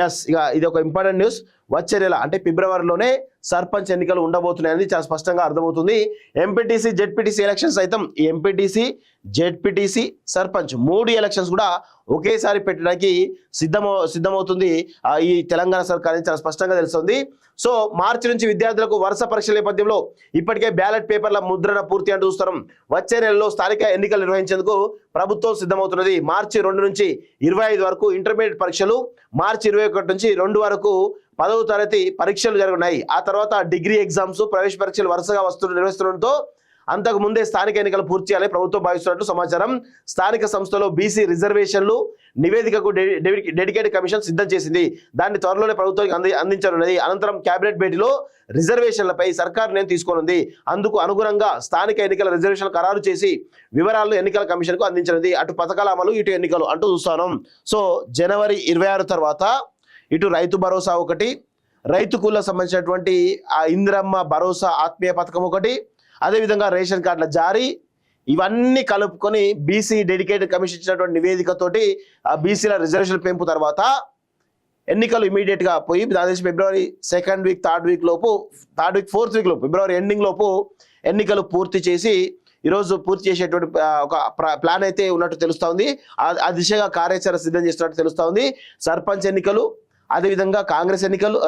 Yes, ఇక ఇది ఒక ఇంపార్టెంట్ న్యూస్. వచ్చే నెల అంటే ఫిబ్రవరిలోనే సర్పంచ్ ఎన్నికలు ఉండబోతున్నాయని చాలా స్పష్టంగా అర్థమవుతుంది. ఎంపీటీసీ జెడ్పీటీసీ ఎలక్షన్స్ సైతం ఈ ఎంపీటీసీ జెడ్పీటీసీ సర్పంచ్ 3 ఎలక్షన్స్ కూడా ఒకేసారి పెట్టడానికి సిద్ధమవుతుంది ఈ తెలంగాణ సర్కార్ అని చాలా స్పష్టంగా తెలుస్తుంది. సో మార్చి నుంచి విద్యార్థులకు వరుస పరీక్షల నేపథ్యంలో ఇప్పటికే బ్యాలెట్ పేపర్ల ముద్రణ పూర్తి అంటూ చూస్తున్నాం. వచ్చే నెలలో స్థానిక ఎన్నికలు నిర్వహించేందుకు ప్రభుత్వం సిద్ధమవుతున్నది. మార్చి 2 నుంచి 25 వరకు ఇంటర్మీడియట్ పరీక్షలు, మార్చి 21 నుంచి 2 వరకు 10వ తరగతి పరీక్షలు జరుగుతున్నాయి. ఆ తర్వాత డిగ్రీ ఎగ్జామ్స్, ప్రవేశ పరీక్షలు వరుసగా నిర్వహిస్తుండటంతో అంతకు ముందే స్థానిక ఎన్నికలు పూర్తి చేయాలని ప్రభుత్వం భావిస్తున్నట్టు సమాచారం. స్థానిక సంస్థలో బీసీ రిజర్వేషన్లు నివేదికకు డెడికేటెడ్ కమిషన్ సిద్ధం చేసింది. దాన్ని త్వరలోనే ప్రభుత్వానికి అందించనున్నది. అనంతరం కేబినెట్ భేటీలో రిజర్వేషన్లపై సర్కారు నిర్ణయం తీసుకోనుంది. అందుకు అనుగుణంగా స్థానిక ఎన్నికల రిజర్వేషన్ ఖరారు చేసి వివరాలను ఎన్నికల కమిషన్కు అందించినది. అటు పథకాల అమలు, ఇటు ఎన్నికలు అంటూ చూస్తాను. సో జనవరి 26 తర్వాత ఇటు రైతు భరోసా ఒకటి, రైతు కూలీలకు సంబంధించినటువంటి ఆ ఇందిరమ్మ భరోసా ఆత్మీయ పథకం ఒకటి, అదేవిధంగా రేషన్ కార్డుల జారీ, ఇవన్నీ కలుపుకొని బీసీ డెడికేటెడ్ కమిషన్ ఇచ్చినటువంటి నివేదికతోటి ఆ బీసీల రిజర్వేషన్ పెంపు తర్వాత ఎన్నికలు ఇమీడియట్గా పోయి దాదాపు ఫిబ్రవరి 2nd వీక్ 3rd వీక్ లోపు 4th వీక్ లోపు ఫిబ్రవరి ఎండింగ్ లోపు ఎన్నికలు పూర్తి చేసి ఈరోజు పూర్తి చేసేటువంటి ఒక ప్లాన్ అయితే ఉన్నట్టు తెలుస్తూ ఉంది. ఆ దిశగా కార్యాచరణ సిద్ధం చేస్తున్నట్టు తెలుస్తూ ఉంది. సర్పంచ్ ఎన్నికలు, అదేవిధంగా కాంగ్రెస్ ఎన్నికలు,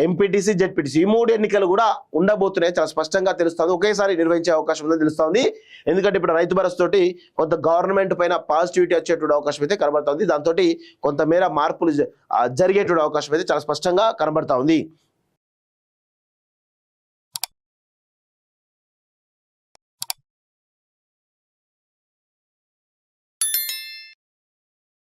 ఎంపీటీసీ జెడ్పీటీసీ ఈ 3 ఎన్నికలు కూడా ఉండబోతున్నాయి. చాలా స్పష్టంగా తెలుస్తుంది. ఒకేసారి నిర్వహించే అవకాశం ఉందని తెలుస్తుంది. ఎందుకంటే ఇప్పుడు రైతు భరోసా తోటి కొంత గవర్నమెంట్ పైన పాజిటివిటీ వచ్చేటువంటి అవకాశం అయితే కనబడుతుంది. దాంతో కొంతమేర మార్పులు జరిగేటువంటి అవకాశం అయితే చాలా స్పష్టంగా కనబడతా ఉంది.